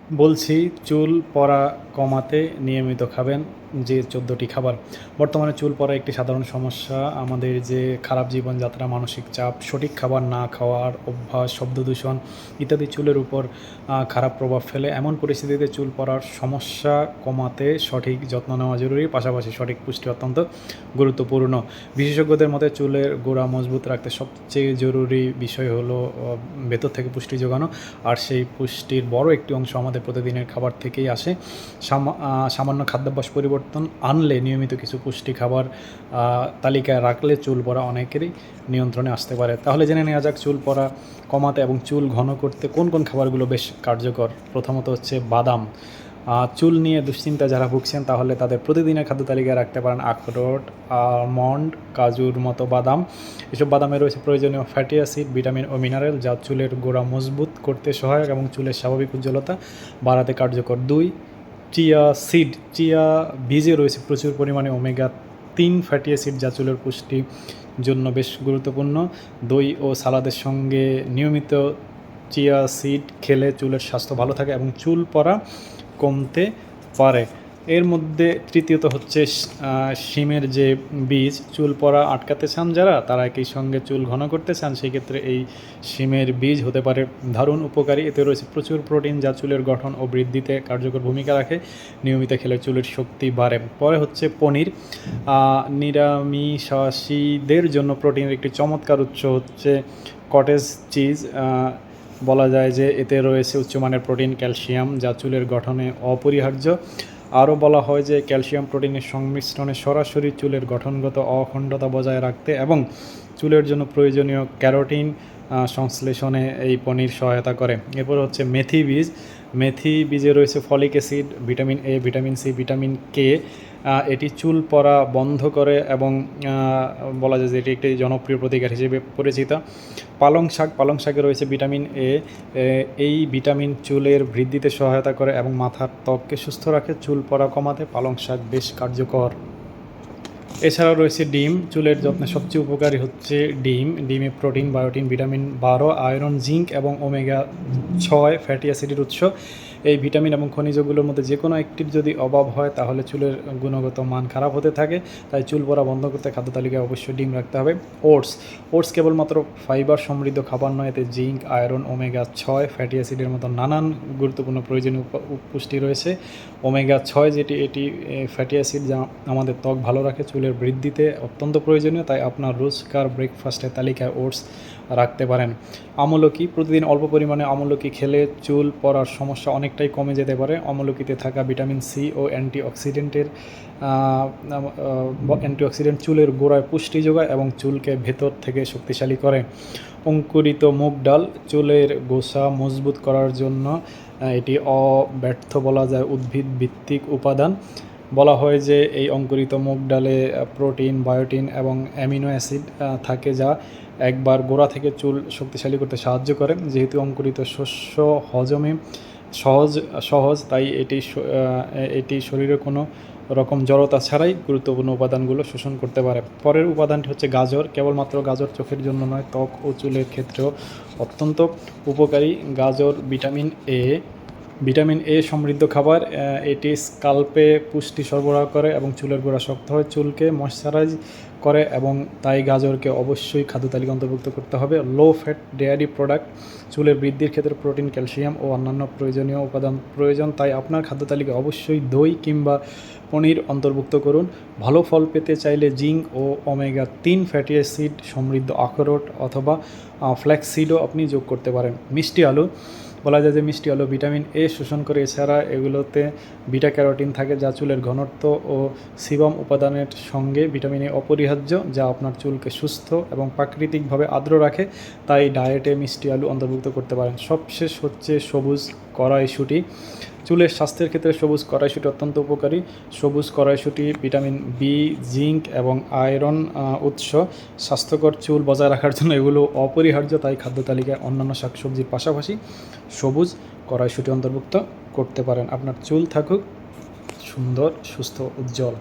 বলছি চুল পড়া কমাতে নিয়মিত খাবেন যে 14টি খাবার। বর্তমানে চুল পড়া একটি সাধারণ সমস্যা। আমাদের যে খারাপ জীবনযাত্রা, মানসিক চাপ, সঠিক খাবার না খাওয়ার অভ্যাস, শব্দদূষণ ইত্যাদি চুলের উপর খারাপ প্রভাব ফেলে। এমন পরিস্থিতিতে চুল পড়ার সমস্যা কমাতে সঠিক যত্ন নেওয়া জরুরি। পাশাপাশি সঠিক পুষ্টি অত্যন্ত গুরুত্বপূর্ণ। বিশেষজ্ঞদের মতে চুলের গোড়া মজবুত রাখতে সবচেয়ে জরুরি বিষয় হলো ভেতর থেকে পুষ্টি যোগানো। আর সেই পুষ্টির বড় একটি অংশ আমাদের প্রতিদিনের খাবার থেকেই আসে। সামান্য খাদ্যাভ্যাস পরিবর্তন আনলে, নিয়মিত কিছু পুষ্টি খাবার তালিকায় রাখলে চুল পড়া অনেকেরই নিয়ন্ত্রণে আসতে পারে। তাহলে জেনে নেওয়া যাক চুল পড়া কমাতে এবং চুল ঘন করতে কোন কোন খাবারগুলো বেশ কার্যকর। প্রথমত হচ্ছে বাদাম। চুল নিয়ে দুশ্চিন্তা যারা ভুগছেন তাহলে তাদের প্রতিদিনের খাদ্য তালিকায় রাখতে পারেন আখরোট, আলমন্ড, কাজুর মতো বাদাম। এসব বাদামে রয়েছে প্রয়োজনীয় ফ্যাটি অ্যাসিড, ভিটামিন ও মিনারেল যা চুলের গোড়া মজবুত করতে সহায়ক এবং চুলের স্বাভাবিক উজ্জ্বলতা বাড়াতে কার্যকর। 2. Chia seed. চিয়া বীজে রয়েছে প্রচুর পরিমাণে ওমেগা-3 ফ্যাটি অ্যাসিড যা চুলের পুষ্টির জন্য বেশ গুরুত্বপূর্ণ। দই ও সালাদের সঙ্গে নিয়মিত চিয়া সিড খেলে চুলের স্বাস্থ্য ভালো থাকে এবং চুল পড়া কমতে পারে। এর মধ্যে তৃতীয়ত হচ্ছে শিমের যে বীজ। চুল পড়া আটকাতে চান যারা, তারা একই সঙ্গে চুল ঘন করতে চান, সেই ক্ষেত্রে এই শিমের বীজ হতে পারে দারুণ উপকারী। এতে রয়েছে প্রচুর প্রোটিন যা চুলের গঠন ও বৃদ্ধিতে কার্যকর ভূমিকা রাখে। নিয়মিত খেলে চুলের শক্তি বাড়ে। পরে হচ্ছে পনির। নিরামিষাশীদের জন্য প্রোটিনের একটি চমৎকার উৎস হচ্ছে কটেজ চিজ। বলা যায় যে এতে রয়েছে উচ্চমানের প্রোটিন, ক্যালসিয়াম যা চুলের গঠনে অপরিহার্য। আরও বলা হয় যে ক্যালসিয়াম প্রোটিনের সংমিশ্রণে সরাসরি চুলের গঠনগত অখণ্ডতা বজায় রাখতে এবং চুলের জন্য প্রয়োজনীয় ক্যারোটিন সংশ্লেষণে এই পনির সহায়তা করে। এরপর হচ্ছে মেথি বীজ। মেথি বীজে রয়েছে folic acid, vitamin A, vitamin C, vitamin K. এটি চুল পড়া বন্ধ করে এবং বলা যায় যে এটি একটি জনপ্রিয় প্রতিকার হিসেবে পরিচিত। পালং শাক। পালং শাকে রয়েছে ভিটামিন এ। এই ভিটামিন চুলের বৃদ্ধিতে সহায়তা করে এবং মাথার ত্বককে সুস্থ রাখে। চুল পড়া কমাতে পালং শাক বেশ কার্যকর। এছাড়াও রয়েছে ডিম। চুলের যত্নে সবচেয়ে উপকারী হচ্ছে ডিম। ডিমে প্রোটিন, বায়োটিন, ভিটামিন 12, আয়রন, জিঙ্ক এবং ওমেগা-6 ফ্যাটি অ্যাসিডের উৎস। এই ভিটামিন এবং খনিজগুলোর মধ্যে যে কোনো একটির যদি অভাব হয় তাহলে চুলের গুণগত মান খারাপ হতে থাকে। তাই চুল পড়া বন্ধ করতে খাদ্য তালিকায় অবশ্যই ডিম রাখতে হবে। ওটস। ওটস কেবলমাত্র ফাইবার সমৃদ্ধ খাবার নয়, এতে জিঙ্ক, আয়রন, ওমেগা-6 ফ্যাটি অ্যাসিডের মতো নানান গুরুত্বপূর্ণ প্রয়োজনীয় পুষ্টি রয়েছে। ওমেগা-6 যেটি, এটি ফ্যাটি অ্যাসিড যা আমাদের ত্বক ভালো রাখে, চুলের বৃদ্ধিতে অত্যন্ত প্রয়োজনীয়। তাই আপনার রোজকার ব্রেকফাস্টের তালিকায় ওটস রাখতে পারেন। আমলকি। প্রতিদিন অল্প পরিমাণে আমলকি খেলে চুল পড়ার সমস্যা অনেকটাই কমে যেতে পারে। আমলকিতে থাকা ভিটামিন সি ও অ্যান্টিঅক্সিডেন্ট চুলের গোড়ায় পুষ্টি যোগায় এবং চুলকে ভেতর থেকে শক্তিশালী করে। অঙ্কুরিত মুগ ডাল। চুলের গোছা মজবুত করার জন্য এটি অব্যর্থ বলা যায় উদ্ভিদ ভিত্তিক উপাদান। বলা হয় যে এই অঙ্কুরিত মুগ ডালে প্রোটিন, বায়োটিন এবং অ্যামিনো অ্যাসিড থাকে যা একবার গোড়া থেকে চুল শক্তিশালী করতে সাহায্য করে। যেহেতু অঙ্কুরিত শস্য হজমে সহজ তাই এটি শরীরে কোনো রকম জড়তা ছাড়াই গুরুত্বপূর্ণ উপাদানগুলো শোষণ করতে পারে। পরের উপাদানটি হচ্ছে গাজর। কেবলমাত্র গাজর চোখের জন্য নয়, ত্বক ও চুলের ক্ষেত্রেও অত্যন্ত উপকারী। গাজর ভিটামিন এ সমৃদ্ধ খাবার। এটি স্কাল্পে পুষ্টি সরবরাহ করে এবং চুলের গোড়া শক্ত হয়, চুলকে ময়শ্চারাইজ করে এবং তাই গাজরকে অবশ্যই খাদ্য তালিকা অন্তর্ভুক্ত করতে হবে। Low fat dairy product. চুলের বৃদ্ধির ক্ষেত্রে প্রোটিন, ক্যালসিয়াম ও অন্যান্য প্রয়োজনীয় উপাদান প্রয়োজন, তাই আপনার খাদ্য তালিকায় অবশ্যই দই কিংবা পনির অন্তর্ভুক্ত করুন। ভালো ফল পেতে চাইলে জিঙ্ক ও ওমেগা-3 ফ্যাটি অ্যাসিড সমৃদ্ধ আখরোট অথবা ফ্ল্যাক্সিডও আপনি যোগ করতে পারেন। মিষ্টি আলু। বলা যায় যে মিষ্টি আলু ভিটামিন এ শোষণ করে। এছাড়া এগুলোতে বিটা ক্যারোটিন থাকে যা চুলের ঘনত্ব ও সিবাম উপাদানের সঙ্গে ভিটামিন এ অপরিহার্য, যা আপনার চুলকে সুস্থ এবং প্রাকৃতিকভাবে আর্দ্র রাখে। তাই ডায়েটে মিষ্টি আলু অন্তর্ভুক্ত করতে পারেন। সবশেষ হচ্ছে সবুজ কড়াইশুঁটি। চুলের স্বাস্থ্যের ক্ষেত্রে সবুজ কড়াইশুঁটি অত্যন্ত উপকারী। সবুজ কড়াইশুঁটি ভিটামিন বি, জিঙ্ক এবং আয়রন উৎস। স্বাস্থ্যকর চুল বজায় রাখার জন্য এগুলো অপরিহার্য, তাই খাদ্য তালিকায় অন্যান্য শাকসবজির পাশাপাশি সবুজ কড়াইশুঁটি অন্তর্ভুক্ত করতে পারেন। আপনার চুল থাকুক সুন্দর, সুস্থ, উজ্জ্বল।